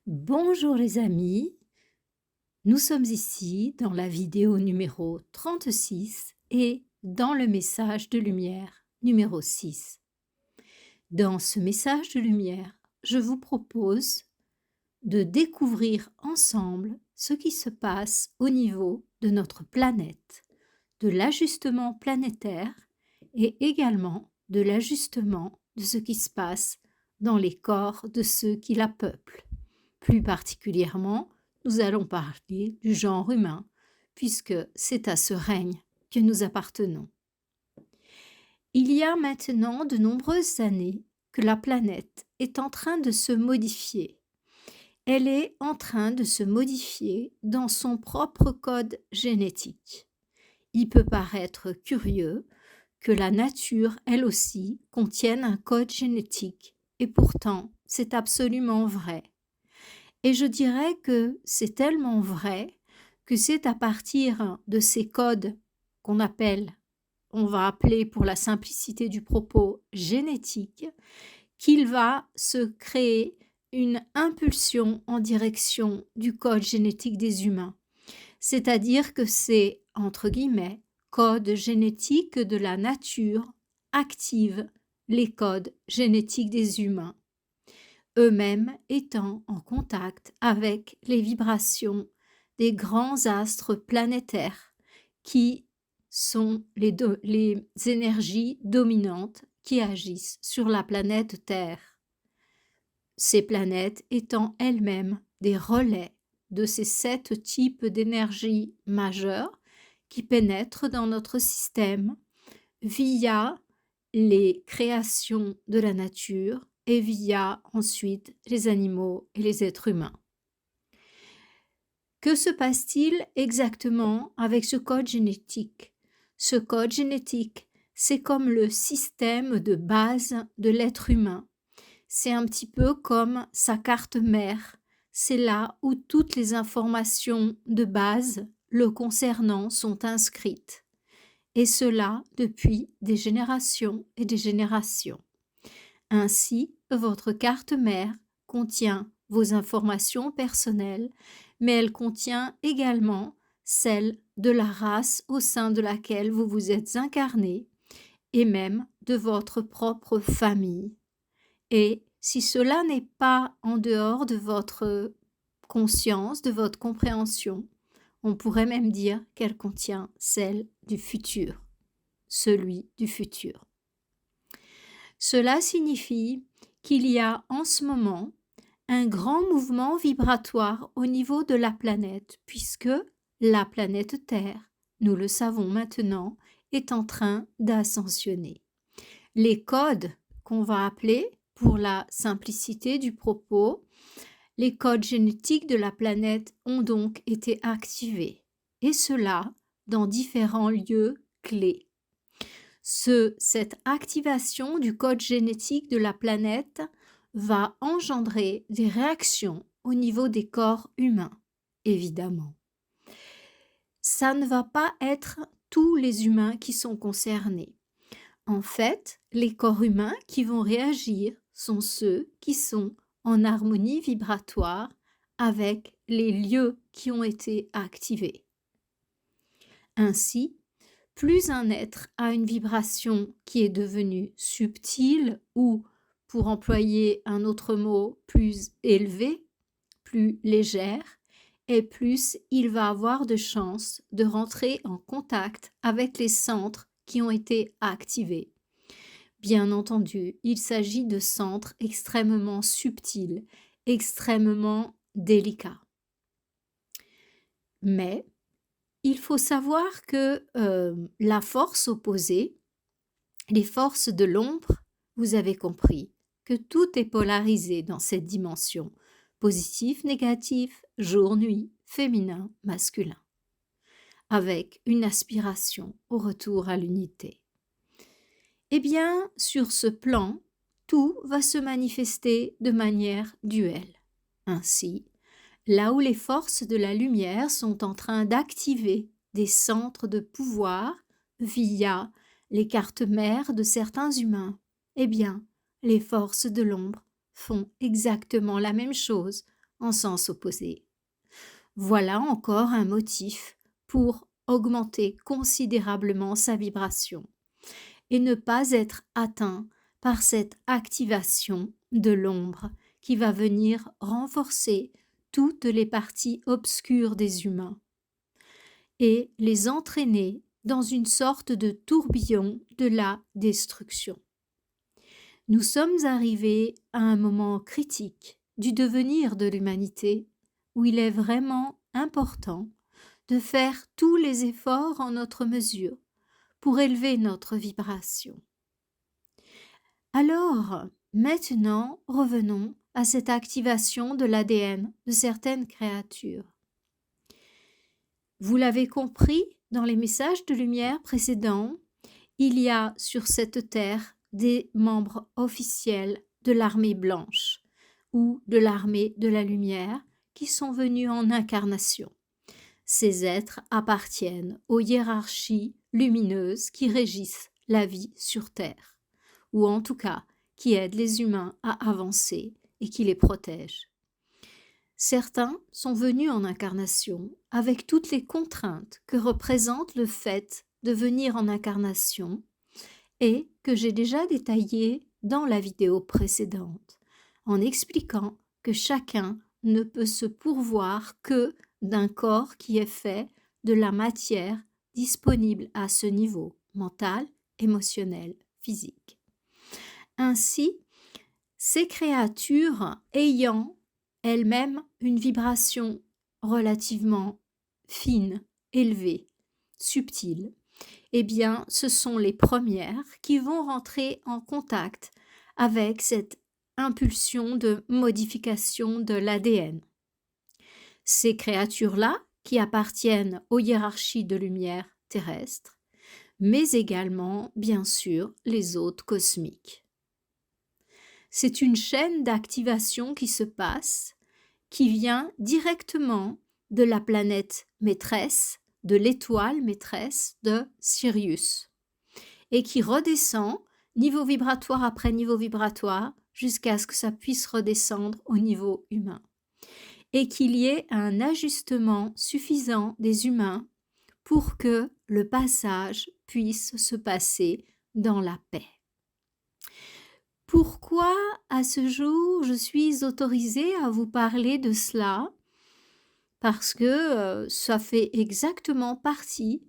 Bonjour les amis, nous sommes ici dans la vidéo numéro 36 et dans le message de lumière numéro 6. Dans ce message de lumière, je vous propose de découvrir ensemble ce qui se passe au niveau de notre planète, de l'ajustement planétaire et également de l'ajustement de ce qui se passe dans les corps de ceux qui la peuplent. Plus particulièrement, nous allons parler du genre humain, puisque c'est à ce règne que nous appartenons. Il y a maintenant de nombreuses années que la planète est en train de se modifier. Elle est en train de se modifier dans son propre code génétique. Il peut paraître curieux que la nature, elle aussi, contienne un code génétique, et pourtant, c'est absolument vrai. Et je dirais que c'est tellement vrai que c'est à partir de ces codes qu'on appelle, on va appeler pour la simplicité du propos génétique, qu'il va se créer une impulsion en direction du code génétique des humains. C'est-à-dire que c'est, entre guillemets, code génétique de la nature active les codes génétiques des humains, eux-mêmes étant en contact avec les vibrations des grands astres planétaires qui sont les énergies dominantes qui agissent sur la planète Terre. Ces planètes étant elles-mêmes des relais de ces 7 types d'énergie majeures qui pénètrent dans notre système via les créations de la nature et via ensuite les animaux et les êtres humains. Que se passe-t-il exactement avec ce code génétique? Ce code génétique, c'est comme le système de base de l'être humain. C'est un petit peu comme sa carte mère. C'est là où toutes les informations de base le concernant sont inscrites. Et cela depuis des générations et des générations. Ainsi, votre carte mère contient vos informations personnelles, mais elle contient également celles de la race au sein de laquelle vous vous êtes incarné et même de votre propre famille. Et si cela n'est pas en dehors de votre conscience, de votre compréhension, on pourrait même dire qu'elle contient celle du futur, celui du futur. Cela signifie qu'il y a en ce moment un grand mouvement vibratoire au niveau de la planète, puisque la planète Terre, nous le savons maintenant, est en train d'ascensionner. Les codes qu'on va appeler, pour la simplicité du propos, les codes génétiques de la planète ont donc été activés, et cela dans différents lieux clés. Cette activation du code génétique de la planète va engendrer des réactions au niveau des corps humains, évidemment. Ça ne va pas être tous les humains qui sont concernés. En fait, les corps humains qui vont réagir sont ceux qui sont en harmonie vibratoire avec les lieux qui ont été activés. Ainsi, plus un être a une vibration qui est devenue subtile ou, pour employer un autre mot, plus élevée, plus légère, et plus il va avoir de chances de rentrer en contact avec les centres qui ont été activés. Bien entendu, il s'agit de centres extrêmement subtils, extrêmement délicats. Mais il faut savoir que la force opposée, les forces de l'ombre, vous avez compris que tout est polarisé dans cette dimension, positif, négatif, jour, nuit, féminin, masculin, avec une aspiration au retour à l'unité. Eh bien, sur ce plan, tout va se manifester de manière duelle. Ainsi, là où les forces de la lumière sont en train d'activer des centres de pouvoir via les cartes mères de certains humains, eh bien, les forces de l'ombre font exactement la même chose en sens opposé. Voilà encore un motif pour augmenter considérablement sa vibration et ne pas être atteint par cette activation de l'ombre qui va venir renforcer toutes les parties obscures des humains et les entraîner dans une sorte de tourbillon de la destruction. Nous sommes arrivés à un moment critique du devenir de l'humanité où il est vraiment important de faire tous les efforts en notre mesure pour élever notre vibration. Alors, maintenant, revenons à cette activation de l'ADN de certaines créatures. Vous l'avez compris dans les messages de lumière précédents, il y a sur cette terre des membres officiels de l'armée blanche ou de l'armée de la lumière qui sont venus en incarnation. Ces êtres appartiennent aux hiérarchies lumineuses qui régissent la vie sur terre, ou en tout cas qui aident les humains à avancer et qui les protègent. Certains sont venus en incarnation avec toutes les contraintes que représente le fait de venir en incarnation et que j'ai déjà détaillées dans la vidéo précédente, en expliquant que chacun ne peut se pourvoir que d'un corps qui est fait de la matière disponible à ce niveau mental, émotionnel, physique. Ainsi, ces créatures ayant elles-mêmes une vibration relativement fine, élevée, subtile, eh bien, ce sont les premières qui vont rentrer en contact avec cette impulsion de modification de l'ADN. Ces créatures-là, qui appartiennent aux hiérarchies de lumière terrestre, mais également, bien sûr, les hôtes cosmiques. C'est une chaîne d'activation qui se passe, qui vient directement de la planète maîtresse, de l'étoile maîtresse de Sirius, et qui redescend niveau vibratoire après niveau vibratoire jusqu'à ce que ça puisse redescendre au niveau humain, et qu'il y ait un ajustement suffisant des humains pour que le passage puisse se passer dans la paix. Pourquoi, à ce jour, je suis autorisée à vous parler de cela? Parce que ça fait exactement partie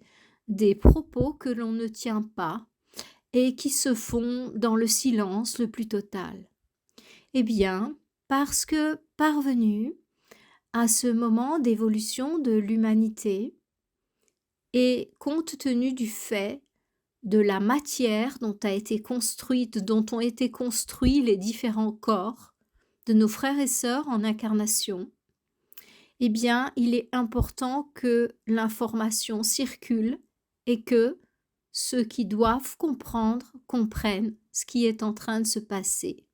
des propos que l'on ne tient pas et qui se font dans le silence le plus total. Eh bien, parce que parvenus à ce moment d'évolution de l'humanité et compte tenu du fait de la matière dont ont été construits les différents corps de nos frères et sœurs en incarnation, eh bien, il est important que l'information circule et que ceux qui doivent comprendre comprennent ce qui est en train de se passer.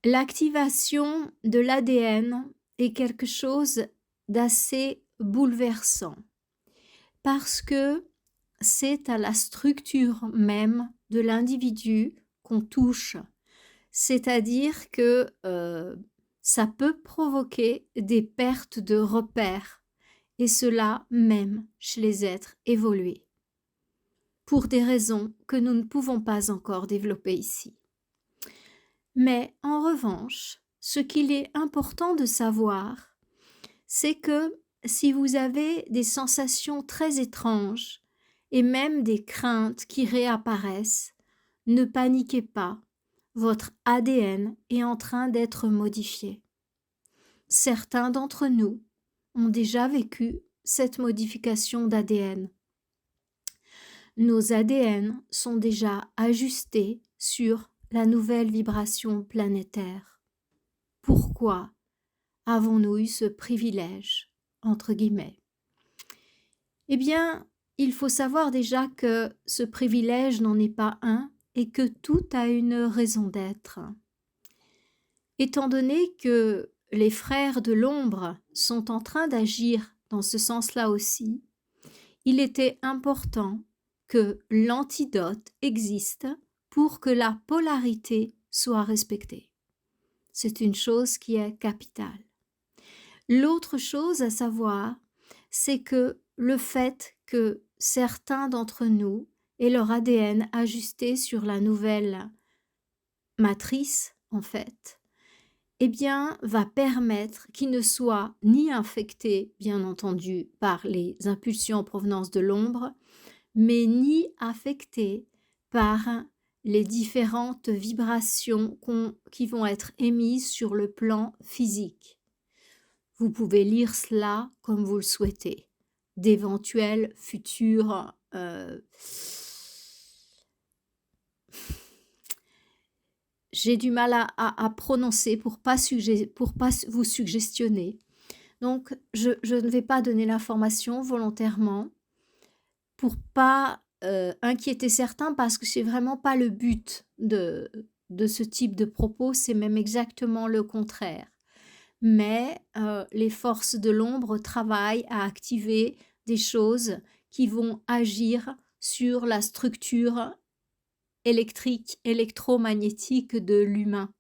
L'activation de l'ADN est quelque chose d'assez bouleversant parce que c'est à la structure même de l'individu qu'on touche, c'est-à-dire que ça peut provoquer des pertes de repères, et cela même chez les êtres évolués, pour des raisons que nous ne pouvons pas encore développer ici. Mais en revanche, ce qu'il est important de savoir, c'est que si vous avez des sensations très étranges et même des craintes qui réapparaissent, ne paniquez pas, votre ADN est en train d'être modifié. Certains d'entre nous ont déjà vécu cette modification d'ADN. Nos ADN sont déjà ajustés sur la nouvelle vibration planétaire. Pourquoi avons-nous eu ce privilège, entre guillemets? Eh bien, il faut savoir déjà que ce privilège n'en est pas un et que tout a une raison d'être. Étant donné que les frères de l'ombre sont en train d'agir dans ce sens-là aussi, il était important que l'antidote existe pour que la polarité soit respectée. C'est une chose qui est capitale. L'autre chose à savoir, c'est que le fait que certains d'entre nous aient leur ADN ajusté sur la nouvelle matrice, en fait, eh bien, va permettre qu'ils ne soient ni infectés, bien entendu, par les impulsions en provenance de l'ombre, mais ni affectés par les différentes vibrations qui vont être émises sur le plan physique. Vous pouvez lire cela comme vous le souhaitez. D'éventuels futurs j'ai du mal à prononcer pour pas vous suggestionner. Donc, je ne vais pas donner l'information volontairement pour pas inquiéter certains, parce que c'est vraiment pas le but de ce type de propos, c'est même exactement le contraire. Mais les forces de l'ombre travaillent à activer des choses qui vont agir sur la structure électrique, électromagnétique de l'humain.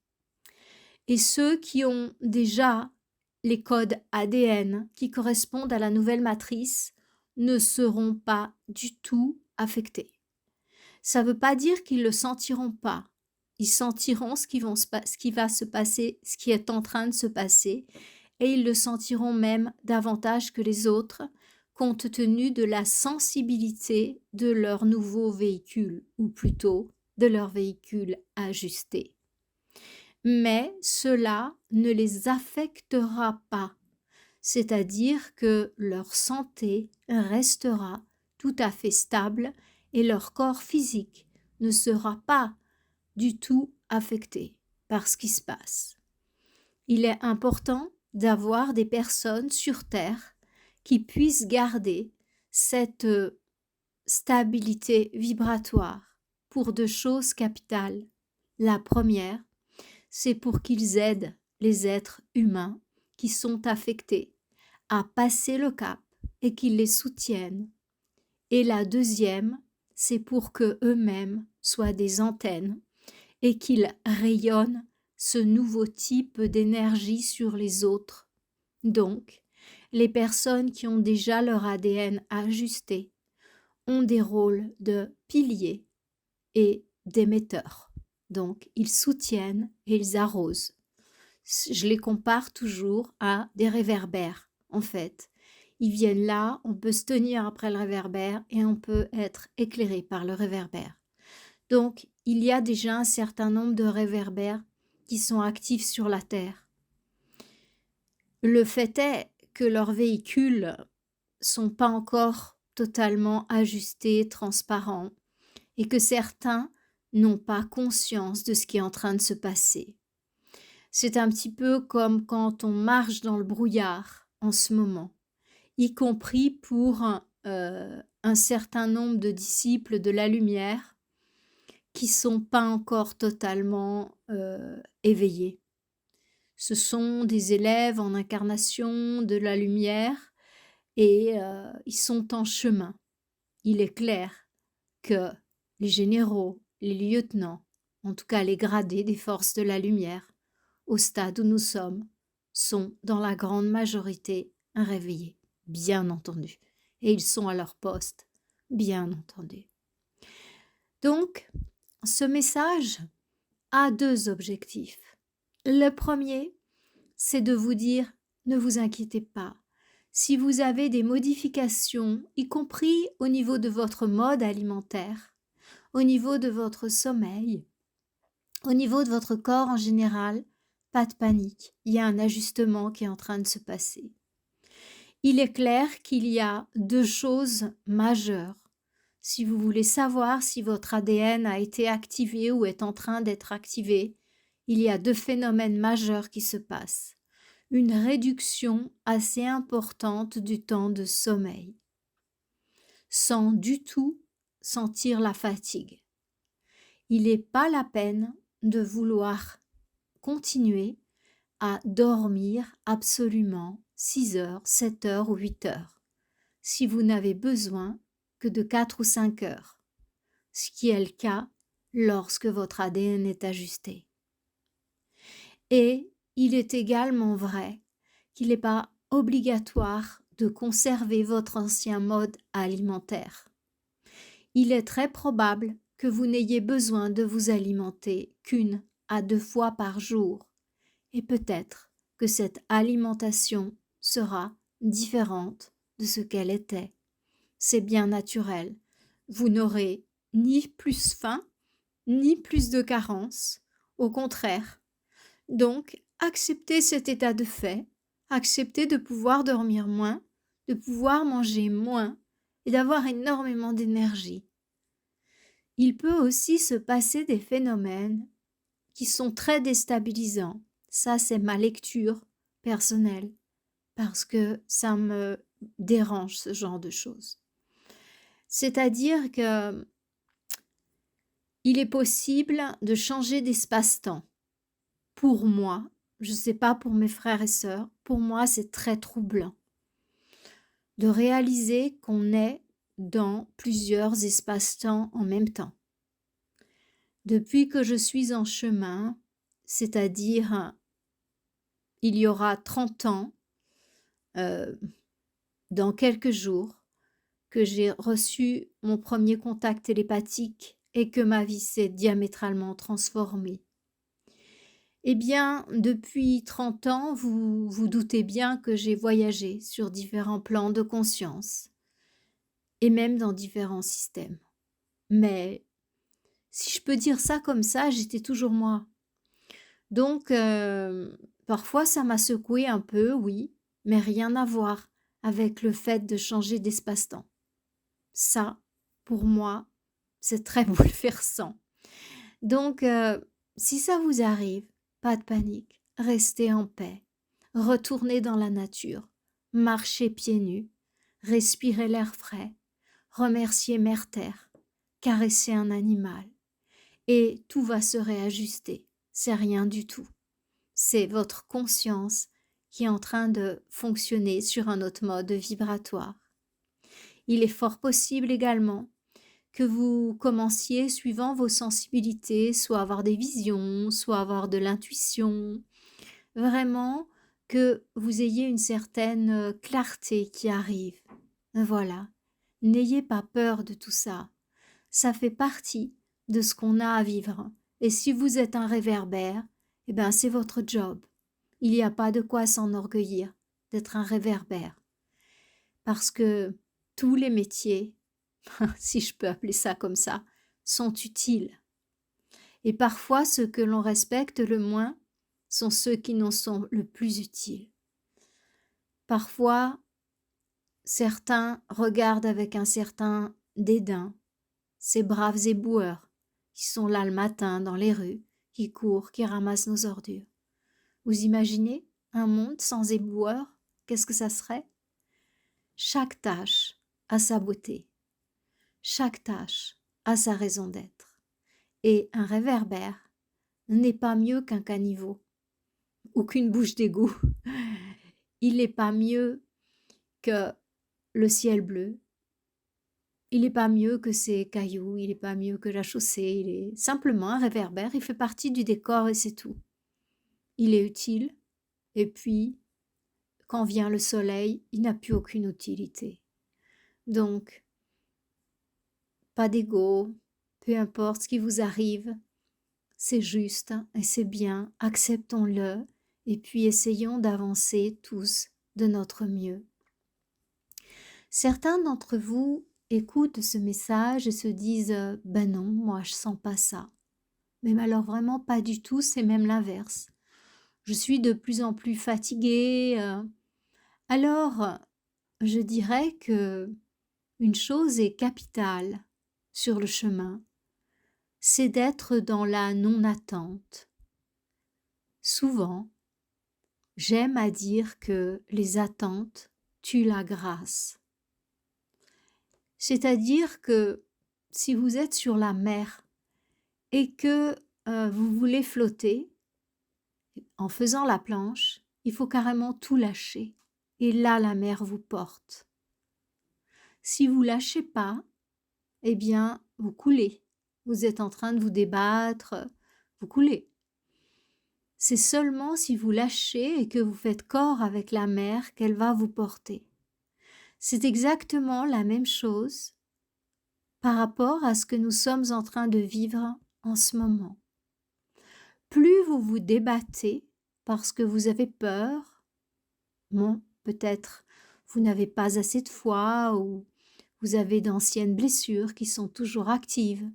Et ceux qui ont déjà les codes ADN qui correspondent à la nouvelle matrice ne seront pas du tout affectés. Ça ne veut pas dire qu'ils ne le sentiront pas. Ils sentiront ce qui va se passer, ce qui est en train de se passer, et ils le sentiront même davantage que les autres, compte tenu de la sensibilité de leur nouveau véhicule, ou plutôt de leur véhicule ajusté. Mais cela ne les affectera pas, c'est-à-dire que leur santé restera tout à fait stable et leur corps physique ne sera pas du tout affecté par ce qui se passe. Il est important d'avoir des personnes sur Terre qui puissent garder cette stabilité vibratoire pour deux choses capitales. La première, c'est pour qu'ils aident les êtres humains qui sont affectés à passer le cap et qu'ils les soutiennent. Et la deuxième, c'est pour que eux-mêmes soient des antennes et qu'ils rayonnent ce nouveau type d'énergie sur les autres. Donc, les personnes qui ont déjà leur ADN ajusté ont des rôles de piliers et d'émetteurs. Donc, ils soutiennent et ils arrosent. Je les compare toujours à des réverbères, en fait. Ils viennent là, on peut se tenir après le réverbère et on peut être éclairé par le réverbère. Donc, il y a déjà un certain nombre de réverbères qui sont actifs sur la Terre. Le fait est que leurs véhicules sont pas encore totalement ajustés, transparents, et que certains n'ont pas conscience de ce qui est en train de se passer. C'est un petit peu comme quand on marche dans le brouillard en ce moment, y compris pour un certain nombre de disciples de la lumière qui sont pas encore totalement éveillés. Ce sont des élèves en incarnation de la lumière et ils sont en chemin. Il est clair que les généraux, les lieutenants, en tout cas les gradés des forces de la lumière, au stade où nous sommes, sont dans la grande majorité réveillés, bien entendu, et ils sont à leur poste, bien entendu. Donc, ce message a deux objectifs. Le premier, c'est de vous dire, ne vous inquiétez pas. Si vous avez des modifications, y compris au niveau de votre mode alimentaire, au niveau de votre sommeil, au niveau de votre corps en général, pas de panique, il y a un ajustement qui est en train de se passer. Il est clair qu'il y a deux choses majeures. Si vous voulez savoir si votre ADN a été activé ou est en train d'être activé, il y a deux phénomènes majeurs qui se passent. Une réduction assez importante du temps de sommeil, sans du tout sentir la fatigue. Il n'est pas la peine de vouloir continuer à dormir absolument 6 heures, 7 heures ou 8 heures, si vous n'avez besoin que de 4 ou 5 heures, ce qui est le cas lorsque votre ADN est ajusté. Et il est également vrai qu'il n'est pas obligatoire de conserver votre ancien mode alimentaire. Il est très probable que vous n'ayez besoin de vous alimenter qu'1 à 2 fois par jour, et peut-être que cette alimentation sera différente de ce qu'elle était. C'est bien naturel. Vous n'aurez ni plus faim, ni plus de carence. Au contraire. Donc, acceptez cet état de fait, acceptez de pouvoir dormir moins, de pouvoir manger moins et d'avoir énormément d'énergie. Il peut aussi se passer des phénomènes qui sont très déstabilisants. Ça, c'est ma lecture personnelle, parce que ça me dérange ce genre de choses. C'est-à-dire que il est possible de changer d'espace-temps. Pour moi, je ne sais pas pour mes frères et sœurs, pour moi c'est très troublant de réaliser qu'on est dans plusieurs espaces-temps en même temps. Depuis que je suis en chemin, c'est-à-dire il y aura 30 ans, euh, dans quelques jours, que j'ai reçu mon premier contact télépathique et que ma vie s'est diamétralement transformée. Eh bien, depuis 30 ans, vous vous doutez bien que j'ai voyagé sur différents plans de conscience et même dans différents systèmes. Mais si je peux dire ça comme ça, j'étais toujours moi. Donc, parfois, ça m'a secoué un peu, oui, mais rien à voir avec le fait de changer d'espace-temps. Ça, pour moi, c'est très bouleversant. Donc, si ça vous arrive, pas de panique, restez en paix, retournez dans la nature, marchez pieds nus, respirez l'air frais, remerciez Mère Terre, caressez un animal, et tout va se réajuster. C'est rien du tout. C'est votre conscience qui est en train de fonctionner sur un autre mode vibratoire. Il est fort possible également que vous commenciez suivant vos sensibilités, soit avoir des visions, soit avoir de l'intuition, vraiment que vous ayez une certaine clarté qui arrive. Voilà, n'ayez pas peur de tout ça. Ça fait partie de ce qu'on a à vivre. Et si vous êtes un réverbère, eh ben c'est votre job. Il n'y a pas de quoi s'enorgueillir d'être un réverbère. Parce que tous les métiers, si je peux appeler ça comme ça, sont utiles. Et parfois, ceux que l'on respecte le moins sont ceux qui nous sont le plus utiles. Parfois, certains regardent avec un certain dédain ces braves éboueurs qui sont là le matin dans les rues, qui courent, qui ramassent nos ordures. Vous imaginez un monde sans éboueurs? Qu'est-ce que ça serait? Chaque tâche a sa beauté. Chaque tâche a sa raison d'être. Et un réverbère n'est pas mieux qu'un caniveau ou qu'une bouche d'égout. Il n'est pas mieux que le ciel bleu. Il n'est pas mieux que ces cailloux, il n'est pas mieux que la chaussée. Il est simplement un réverbère, il fait partie du décor et c'est tout. Il est utile et puis, quand vient le soleil, il n'a plus aucune utilité. Donc, pas d'ego, peu importe ce qui vous arrive, c'est juste et c'est bien, acceptons-le et puis essayons d'avancer tous de notre mieux. Certains d'entre vous écoutent ce message et se disent « Ben non, moi je sens pas ça ». Mais alors vraiment pas du tout, c'est même l'inverse. Je suis de plus en plus fatiguée. Alors, je dirais que une chose est capitale sur le chemin, c'est d'être dans la non-attente. Souvent, j'aime à dire que les attentes tuent la grâce. C'est-à-dire que si vous êtes sur la mer et que vous voulez flotter, en faisant la planche, il faut carrément tout lâcher. Et là, la mer vous porte. Si vous lâchez pas, eh bien, vous coulez. Vous êtes en train de vous débattre, vous coulez. C'est seulement si vous lâchez et que vous faites corps avec la mer qu'elle va vous porter. C'est exactement la même chose par rapport à ce que nous sommes en train de vivre en ce moment. Plus vous vous débattez parce que vous avez peur, bon, peut-être vous n'avez pas assez de foi ou vous avez d'anciennes blessures qui sont toujours actives.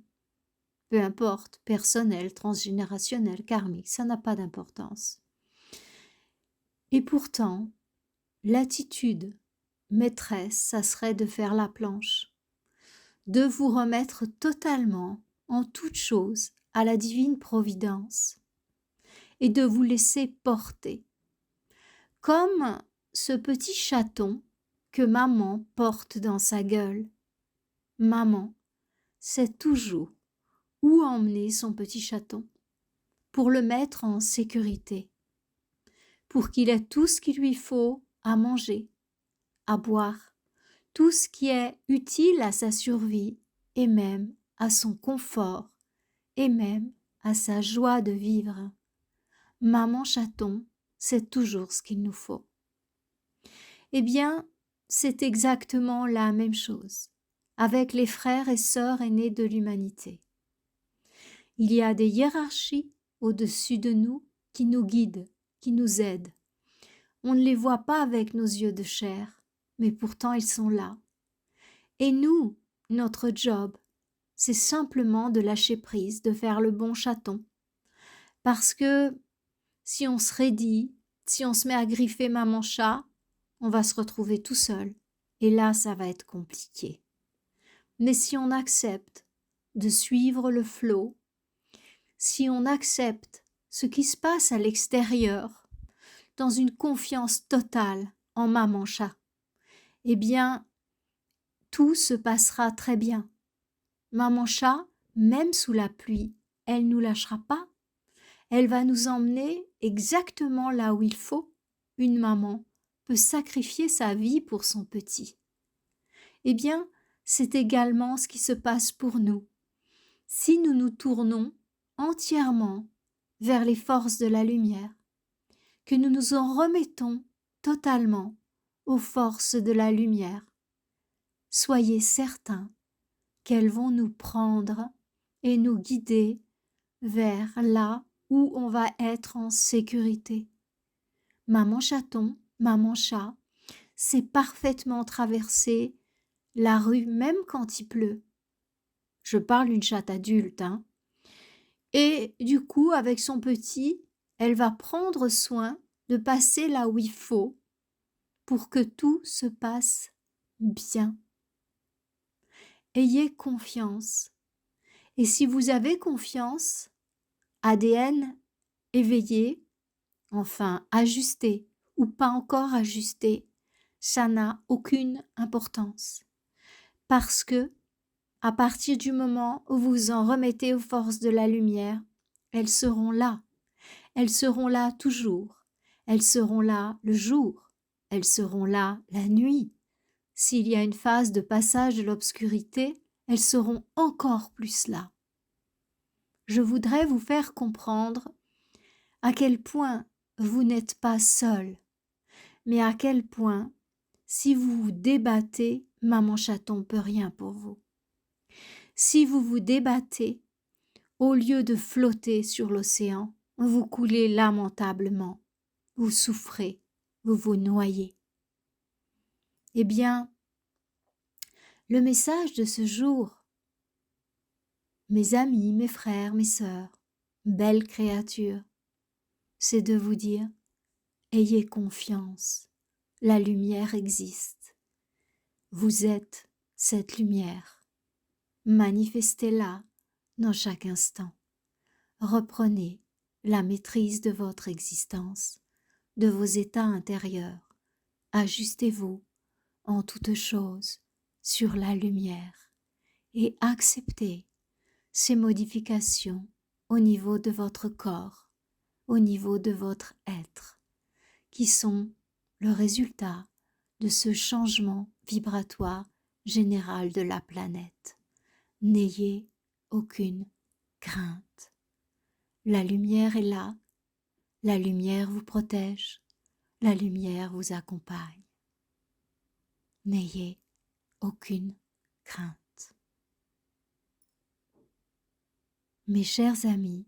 Peu importe, personnel, transgénérationnel, karmique, ça n'a pas d'importance. Et pourtant, l'attitude maîtresse, ça serait de faire la planche, de vous remettre totalement en toute chose à la divine providence et de vous laisser porter, comme ce petit chaton que maman porte dans sa gueule. Maman sait toujours où emmener son petit chaton pour le mettre en sécurité, pour qu'il ait tout ce qu'il lui faut à manger, à boire, tout ce qui est utile à sa survie et même à son confort et même à sa joie de vivre. Maman chaton sait toujours ce qu'il nous faut. Eh bien, c'est exactement la même chose avec les frères et sœurs aînés de l'humanité. Il y a des hiérarchies au-dessus de nous qui nous guident, qui nous aident. On ne les voit pas avec nos yeux de chair, mais pourtant ils sont là. Et nous, notre job, c'est simplement de lâcher prise, de faire le bon chaton. Parce que si on se raidit, si on se met à griffer maman chat, on va se retrouver tout seul. Et là, ça va être compliqué. Mais si on accepte de suivre le flot, si on accepte ce qui se passe à l'extérieur, dans une confiance totale en maman chat, eh bien, tout se passera très bien. Maman chat, même sous la pluie, elle ne nous lâchera pas. Elle va nous emmener exactement là où il faut. Une maman peut sacrifier sa vie pour son petit. Eh bien, c'est également ce qui se passe pour nous. Si nous nous tournons entièrement vers les forces de la lumière, que nous nous en remettons totalement aux forces de la lumière, soyez certains qu'elles vont nous prendre et nous guider vers là où on va être en sécurité. Maman chaton, maman chat, sait parfaitement traverser la rue même quand il pleut. Je parle d'une chatte adulte, hein. Et du coup, avec son petit, elle va prendre soin de passer là où il faut pour que tout se passe bien. Ayez confiance. Et si vous avez confiance, ADN éveillé, enfin ajusté ou pas encore ajusté, ça n'a aucune importance. Parce que, à partir du moment où vous vous en remettez aux forces de la lumière, elles seront là. Elles seront là toujours. Elles seront là le jour. Elles seront là la nuit. S'il y a une phase de passage de l'obscurité, elles seront encore plus là. Je voudrais vous faire comprendre à quel point vous n'êtes pas seul, mais à quel point, si vous vous débattez, maman chaton peut rien pour vous. Si vous vous débattez, au lieu de flotter sur l'océan, vous coulez lamentablement, vous souffrez, vous vous noyez. Eh bien, le message de ce jour, mes amis, mes frères, mes sœurs, belles créatures, c'est de vous dire, ayez confiance, la lumière existe. Vous êtes cette lumière. Manifestez-la dans chaque instant. Reprenez la maîtrise de votre existence, de vos états intérieurs. Ajustez-vous en toutes choses sur la lumière et acceptez ces modifications au niveau de votre corps, au niveau de votre être, qui sont le résultat de ce changement vibratoire général de la planète. N'ayez aucune crainte. La lumière est là, La lumière vous protège, la lumière vous accompagne. N'ayez aucune crainte. Mes chers amis,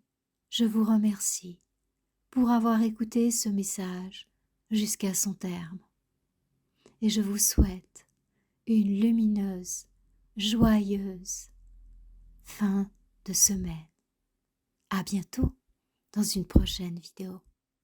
je vous remercie pour avoir écouté ce message jusqu'à son terme. Et je vous souhaite une lumineuse, joyeuse fin de semaine. À bientôt dans une prochaine vidéo.